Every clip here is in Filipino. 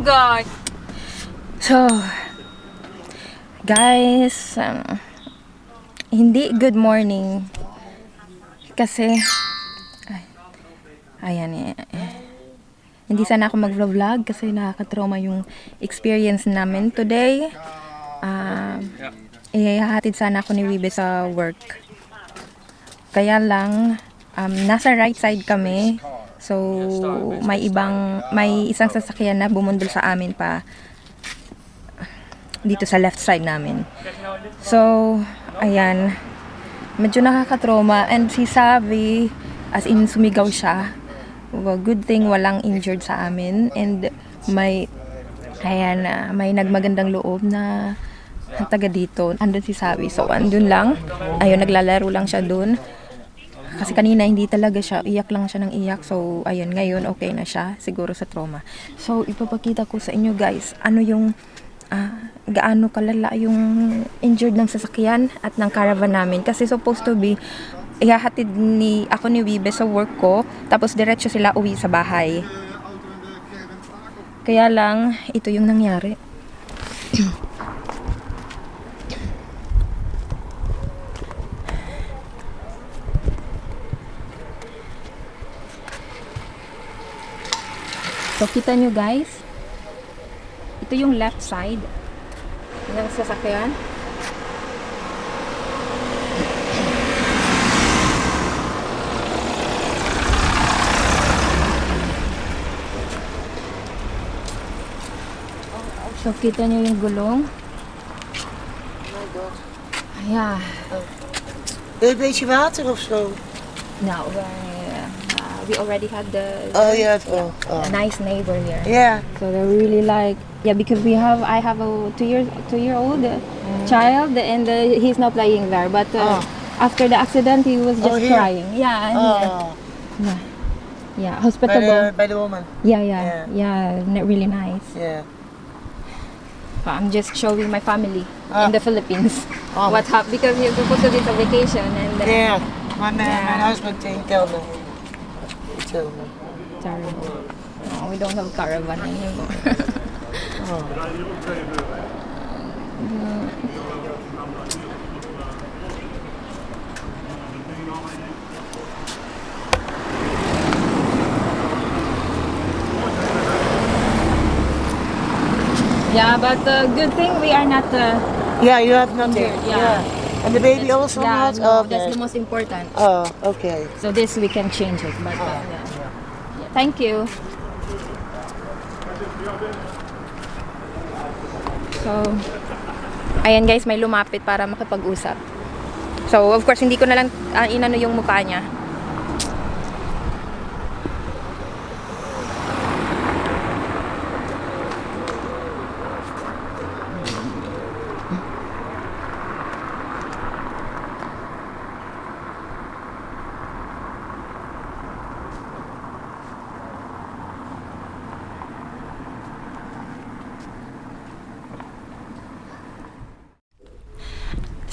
guys. So, guys, hindi good morning. Kasi, ayan hindi sana ako mag-vlog kasi nakaka-trauma yung experience namin today. Ihahatid sana ako ni Wibe sa work. Kaya lang, nasa right side kami. So, may isang sasakyan na bumundol sa amin pa dito sa left side namin. So, ayan. Medyo nakaka-trauma. And si Savi, as in sumigaw siya. Well, good thing walang injured sa amin. And may nagmagandang loob na taga dito. Andun si Savi. So, andun lang. Ayun, naglalaro lang siya dun. Kasi kanina hindi talaga siya, iyak lang siya ng iyak. So, ayun, ngayon okay na siya, siguro sa trauma. So, ipapakita ko sa inyo guys, ano yung, gaano kalala yung injured ng sasakyan at ng caravan namin. Kasi supposed to be, ihahatid ako ni Wibe sa work ko, tapos diretso sila uwi sa bahay. Kaya lang, ito yung nangyari. So, kita nyo guys, ito yung left side ng sasakyan. So, kita nyo yung gulong. Ja. Wil je een beetje water of zo? No, we already had the Oh yeah, oh. a nice neighbor here. Yeah. So they're really like, because I have a two-year-old child, and he's not playing there. But after the accident, he was just crying. Yeah, yeah, hospitable. By the woman. Yeah, really nice. Yeah. I'm just showing my family in the Philippines what happened, because you're supposed to be on vacation, and Yeah. My husband didn't tell me. He told me. terrible. No, we don't have caravan anymore. Yeah, but good thing we are not Yeah, you have nothing. injured. Yeah. And the baby also Yeah, not? no, Okay. that's the most important. Oh, okay. So this we can change it, but yeah. Thank you. So, ayan guys, may lumapit para makipag-usap. So, of course, hindi ko na lang inano yung mukha niya.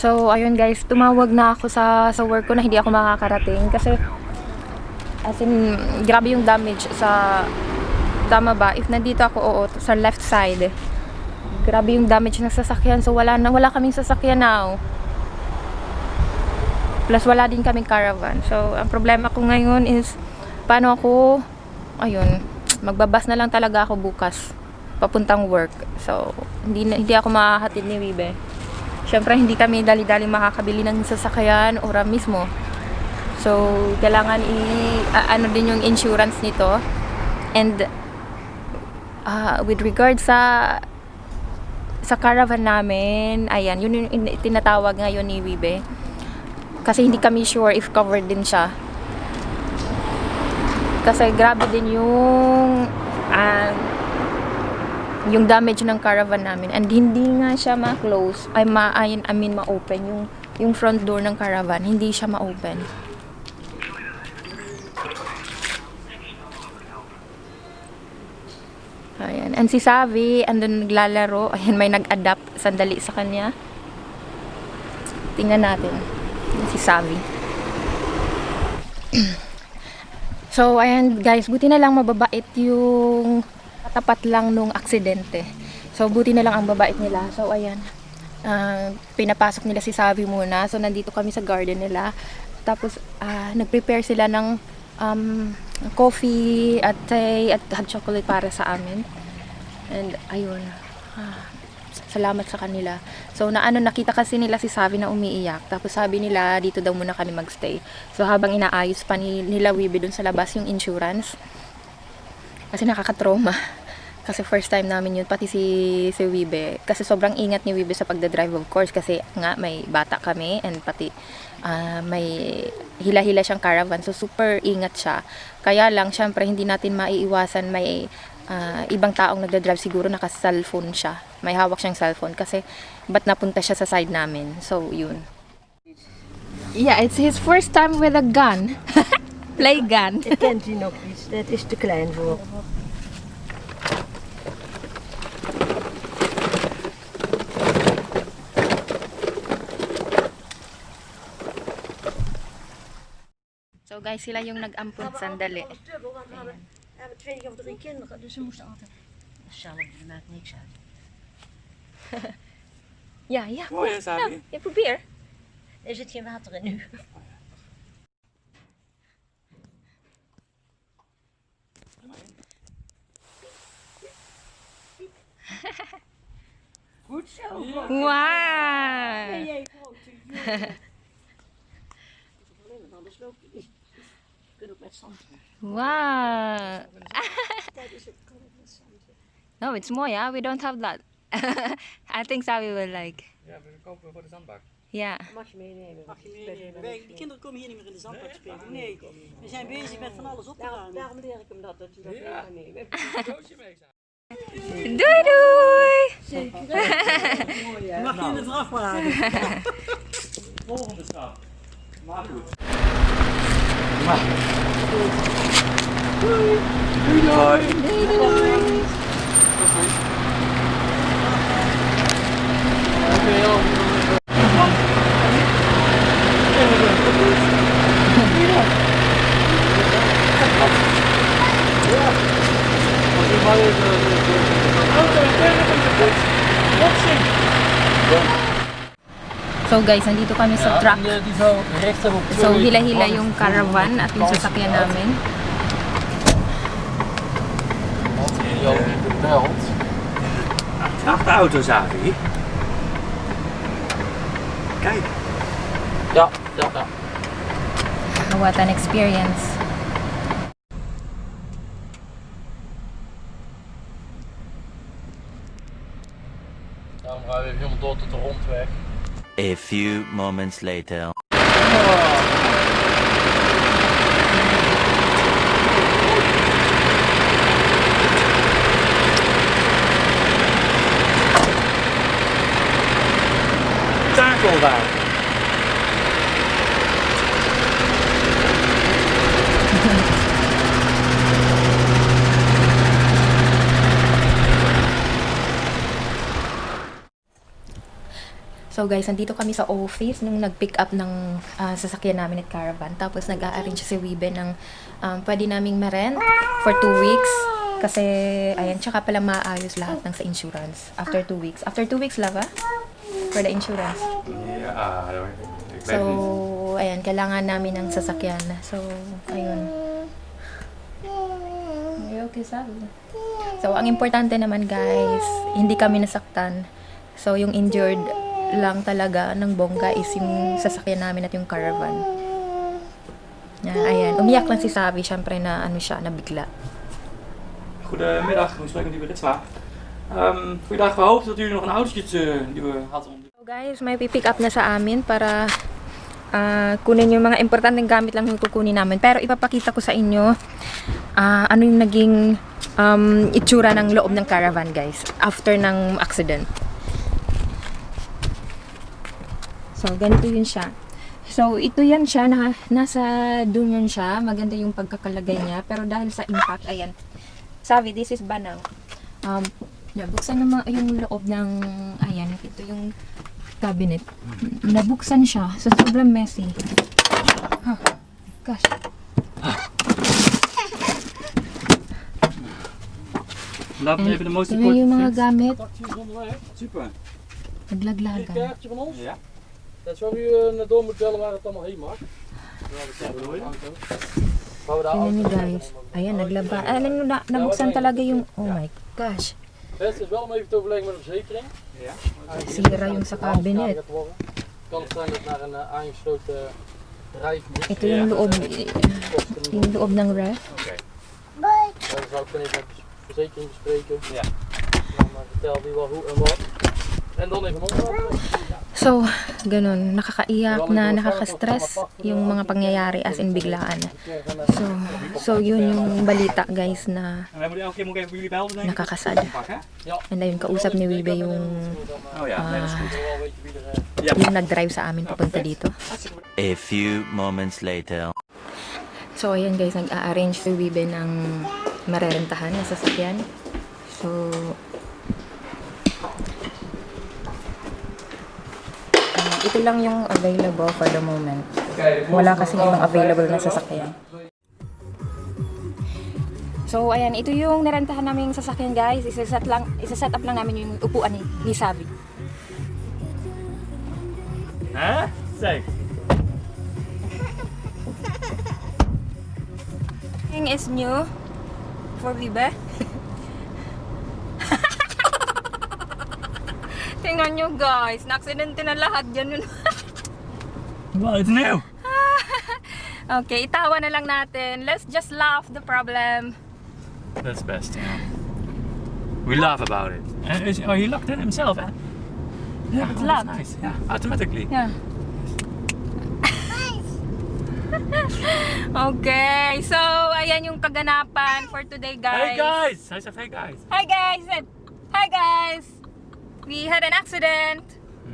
So, ayun guys, tumawag na ako sa work ko na hindi ako makakarating kasi as in, grabe yung damage sa, tama ba? If nandito ako, sa left side, grabe yung damage ng sasakyan. So, wala kaming sasakyan now. Plus, wala din kaming caravan. So, ang problema ko ngayon is, paano ako, ayun, magbabas na lang talaga ako bukas, papuntang work. So, hindi ako makahatid ni Wibe. Siyempre, hindi kami dali-dali makakabili ng sasakyan ora mismo. So, kailangan ano din yung insurance nito. And, with regard sa caravan namin, ayan, yun yung tinatawag ngayon ni Wibe. Kasi hindi kami sure if covered din siya. Kasi grabe din yung damage ng caravan namin, and hindi nga siya ma-close, ma-open yung front door ng caravan, hindi siya ma-open. Ayan, and si Savi andun naglalaro, ayan, may nag-adapt sandali sa kanya. Tingnan natin si Savi. So, ayan guys, buti na lang mababait yung katapat lang nung aksidente. So, buti na lang ang babait nila. So, ayan. Pinapasok nila si Savi muna. So, nandito kami sa garden nila. Tapos, nag-prepare sila ng coffee at tea at hot chocolate para sa amin. And, ayun. Salamat sa kanila. So, nakita kasi nila si Savi na umiiyak. Tapos, sabi nila, dito daw muna kami magstay. So, habang inaayos pa nila Wibe dun sa labas yung insurance. Kasi nakakatrauma. Kasi first time namin yun, pati si Wibe. Kasi sobrang ingat ni Wibe sa pagdadrive, of course. Kasi nga, may bata kami. And pati, may hila-hila siyang caravan. So, super ingat siya. Kaya lang, syempre, hindi natin maiiwasan may ibang taong nagdadrive, siguro naka-cellphone siya. May hawak siyang cellphone kasi ba't napunta siya sa side namin. So, yun. Yeah, it's his first time with a gun. Play gun. Dat kent u nog iets, dat is te klein voor. So, guys, sila yung nag-ampun sandali. We hebben 2 of 3 kinderen, dus ze moesten altijd. Zelf, dat maakt niks uit. Ja, ja. Mooi hè, Savi? Ja, probeer. Er zit geen water in nu. Goed zo. Wow! Jij grote jongen. Anders loop je niet. Je kunt ook met zand. Wow! Tijdens het kan ook met zand. No, it's mooi, ja. We don't have that. I think Savi will like. Ja, we kopen voor de zandbak. Ja. Mag je meenemen. Mag je meenemen. De kinderen komen hier niet meer in de zandbak spelen. Nee, we zijn bezig met van alles op te ruimen. Daarom leer ik hem dat je dat mee kan nemen. Doosje mee, Savi. Doei doei! Mag je in de vrachtwagen? Volgende stap. Maar goed. Doei doei. So guys, nandito kami sa truck. Die zo rechtop. So hila-hila yung caravan at yung sasakyan namin. Materiaal belt. Vrachtauto, Savi. Kijk. Ja. What an experience. Dan gaan we even helemaal door tot de rondweg. A few moments later. Takelbaan. So guys, nandito kami sa office nung nag-pick up ng sasakyan namin at caravan. Tapos nag-a-arrange si Wibe ng pwede naming ma-rent for 2 weeks. Kasi, ayan, tsaka pala maayos lahat ng sa insurance. After 2 weeks. After 2 weeks, Lava? For the insurance. Ja, ik weet So, het niet. ayan, kailangan namin ng sasakyan. So, ayun. Okay, sabi. So, ang importante naman guys, hindi kami nasaktan. So, yung injured lang talaga ng bongga is yung sasakyan namin at yung caravan. Ayan, umiyak lang si Savi, syempre na ano siya, nabigla. Goedemiddag, we spreken met Ritsma. Goeiedag, we hopen dat u nog een autootje die we hadden. So guys, may pipick up na sa amin para kunin yung mga importanteng gamit lang yung kukunin namin. Pero ipapakita ko sa inyo ano yung naging itsura ng loob ng caravan guys after ng accident. So ganito yun siya. So ito yan siya, nasa doon yan siya. Maganda yung pagkakalagay niya. Pero dahil sa impact, ayan. Sabi, this is banang. Nabuksan naman yung loob ng, ayan, ito yung cabinet. Nabuksan siya. So, sobrang messy. Gosh. Laat me even de most Tingnan yung mga important gamit. things. Onderweg. Super. Naglaglagan. Kaartje van ons? Ja. Dat zou u naar door moet bellen waar het allemaal heen mag. Tingnan nyo guys. Ayan, naglaba. Alam nyo, nabuksan talaga yung... Oh my gosh. Het is wel om even te overleggen met de verzekering. Ja. Sira yung sa cabinet. Gaat worden. Kan het zijn dat naar een aangesloten rijf moet. Ito yung loob. Yung loob ng ref. Oké. Dan zou ik dan even met de verzekering bespreken. Ja. Dan vertel die wel hoe en wat. En dan even onderhoud. So, ganun. Nakakaiyak na, nakaka-stress yung mga pangyayari as in biglaan. So yun yung balita guys na En wij moeten elke keer moet ik even jullie behelpen, denk ik. nakakasad. Pakken. And ayun, kausap ni Wibe yung, Oh ja, nee, dat is goed. Wel weet je wie er yung nag-drive sa amin papunta dito. A few moments later. So ayan guys, nag-a-arrange si Wibe ng marerentahan na sasakyan. So, ito lang yung available for the moment. Wala kasing ibang available na sasakyan. So, ayan, ito yung narentahan naming sasakyan guys. Isa-set up lang namin yung upuan ni Savi. Hè? Safe. Thing is new for Vibe. Tingnan nyo guys, na-aksidente na lahat dyan. Wow, it's new. Okay, itawa na lang natin. Let's just laugh the problem. That's best, yeah. We laugh about it. Oh, he locked it himself, eh? Yeah, It's that's locked. nice. Yeah, automatically. Yeah. Okay, so ayan yung kaganapan for today guys. Hey guys! I said hey guys. Hi guys! Hi guys! We had an accident.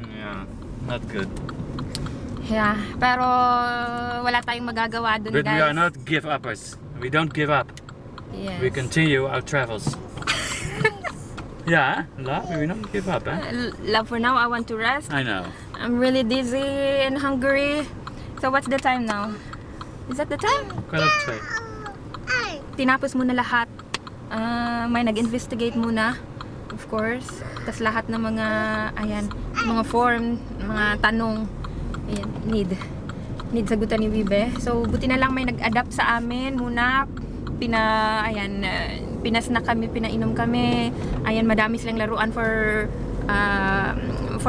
Yeah, not good. Yeah, pero wala tayong magagawa dun But guys. we are not give-uppers. We don't give up. Yes. We continue our travels. Yeah, love, we don't give up, eh? Love, for now I want to rest. I know. I'm really dizzy and hungry. So what's the time now? Is that the time? Kwart over 2. Tinapos muna lahat. May nag-investigate muna, of course. Tapos lahat ng mga, ayan, mga form, mga tanong, ayan, need sagutan ni Wibe. So, buti na lang may nag-adapt sa amin muna. Pinasnack kami, pinainom kami. Ayan, madami silang laruan for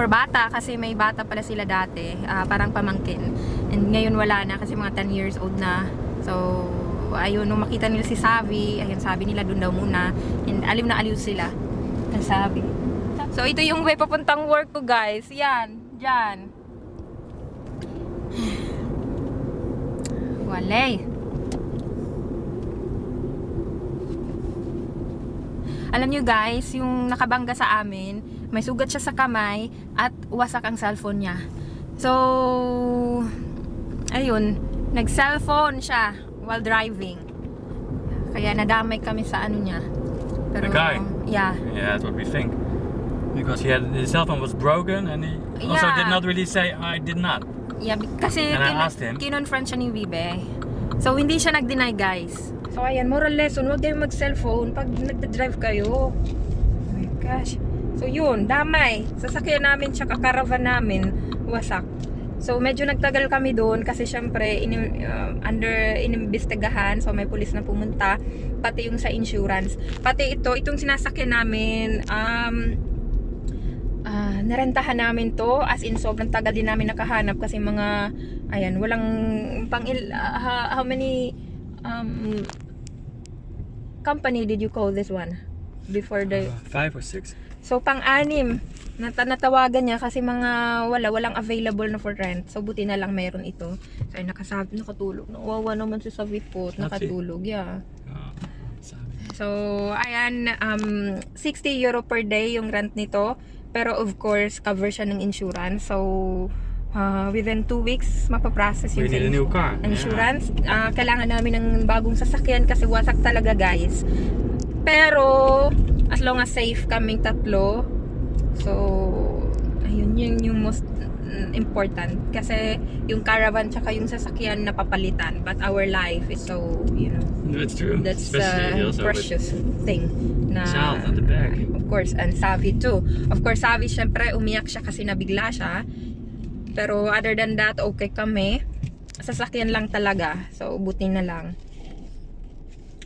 bata kasi may bata pala sila dati, parang pamangkin. And ngayon wala na kasi mga 10 years old na. So, ayun, nung makita nila si Savi, ayun, sabi nila doon daw muna. And aliw na aliw sila. Ang sabi. So, ito yung way papuntang work ko, guys. Yan, dyan. Walay. Alam nyo guys, yung nakabangga sa amin, may sugat siya sa kamay at wasak ang cellphone niya. So, ayun, nag-cellphone siya while driving. Kaya nadamay kami sa ano niya. Pero, The guy? Yeah. Yeah, that's what we think. Because his cell phone was broken and he also Yeah. did not really say, I did not. Yeah, kasi And I asked him. kinonfront siya ni Wibe. So, hindi siya nag-deny, guys. So, ayan, moral lesson, huwag kayong mag-cellphone pag nagda-drive kayo. Oh my gosh. So, yun, damay. Sasakyan namin, tsaka caravan namin, wasak. So, medyo nagtagal kami doon kasi syempre, inimbestigahan. So, may pulis na pumunta. Pati yung sa insurance. Pati itong sinasakyan namin, narentahan namin to, as in sobrang tagal din namin nakahanap kasi mga, ayan, walang how many company did you call this one before the 5 or 6. so pang-anim natawagan niya kasi mga walang available na for rent, so buti na lang meron ito. So ay nakatulog, nawawa naman si Savi po, nakatulog. Yeah. So ayan, 60 euro per day yung rent nito. Pero of course, cover siya ng insurance. So, within 2 weeks, mapaprocess yung We need a new car. insurance. Kailangan namin ng bagong sasakyan kasi wasak talaga, guys. Pero, as long as safe kaming tatlo, so, ayun, yun yung most important kasi yung caravan tsaka yung sasakyan napapalitan, but our life is so, That's true. that's Especially also with precious thing na child at the back. of course, and Savi too. Of course, Savi syempre umiyak siya kasi nabigla siya, pero other than that, okay kami. Sasakyan lang talaga, so buti na lang.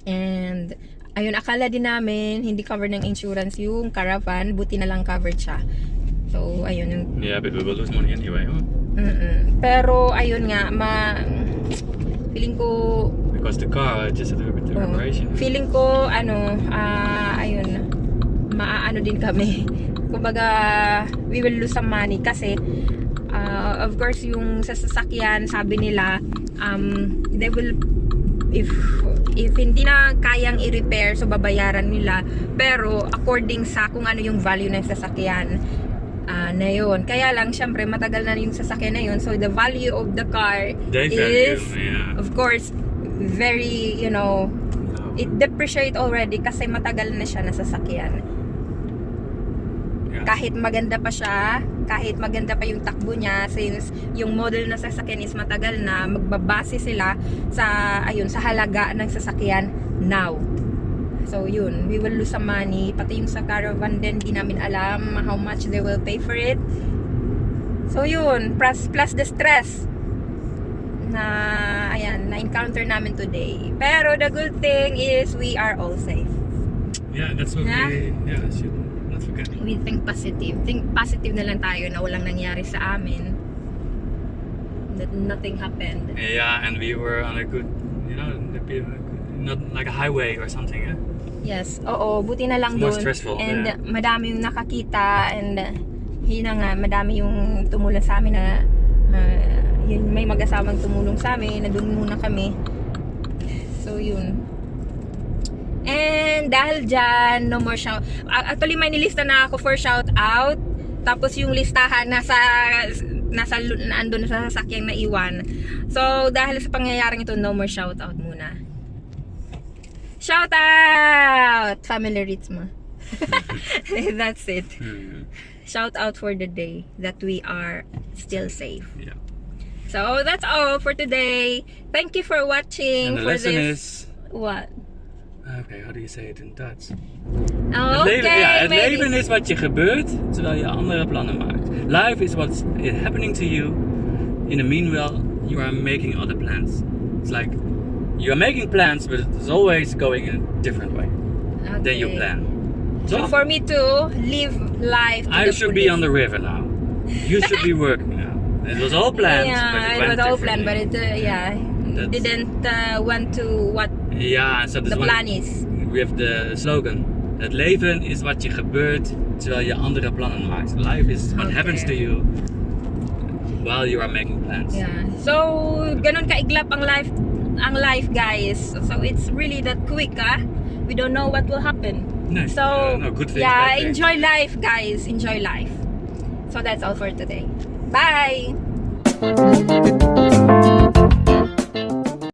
And ayun, akala din namin hindi covered ng insurance yung caravan, buti na lang covered siya. So ayun yung Yeah, but we will lose money anyway. Huh? pero ayun nga, feeling ko Because the car just had a bit of reparation. feeling ko ayun, maaano din kami. Kumbaga, we will lose some money kasi of course yung sa sasakyan, sabi nila they will, if hindi na kayang i-repair, so babayaran nila, pero according sa kung ano yung value ng sasakyan na yun. Kaya lang syempre matagal na yung sasakyan na yun, so the value of the car They is value, yeah. of course very, it depreciate already kasi matagal na siya na sasakyan. Yeah. Kahit maganda pa siya, kahit maganda pa yung takbo niya, since yung model na sasakyan is matagal na, magbabase sila sa halaga ng sasakyan now. So yun, we will lose some money. Pati yung sa caravan din, di namin alam how much they will pay for it. So yun, plus the stress na na-encounter namin today. Pero the good thing is we are all safe. Yeah, that's what Yeah. we should not forget. We think positive. Think positive na lang tayo na walang nangyari sa amin. That nothing happened. Yeah, and we were on a good, not like a highway or something. Yeah? Yes, oo, buti na lang It's more doon. stressful, And yeah. madami yung nakakita, and yun na nga, madami yung tumulong sa amin na yun, may mag-asawang tumulong sa amin na doon muna kami. So yun. And dahil dyan, no more shout. Actually, may nilista na ako for shout out. Tapos yung listahan nasa naandun sa sasakyang naiwan. So dahil sa pangyayaring ito, no more shout out muna. Shout out! Family Ritma. That's it. Shout out for the day that we are still safe. Yeah. So that's all for today. Thank you for watching. And the for lesson this. is, What? okay, how do you say it in Dutch? Oh, Het okay, leven is wat je gebeurt terwijl je andere plannen maakt. Life is what's happening to you. In the meanwhile, you are making other plans. It's like you are making plans, but it's always going in a different way than you plan. So for me to live life. I should be on the river now. You should be working now. It was all planned. Yeah, but it went was all planned, but differently. didn't want to what Ja, so the plan is. We have the slogan. Het leven is wat je gebeurt terwijl je andere plannen maakt. Life is what happens to you while you are making plans. Yeah. So ganun kaiglap ang life, guys. So it's really that quick, We don't know what will happen. No, So no good things, yeah, bad things. enjoy life, guys. Enjoy life. So that's all for today. Bye.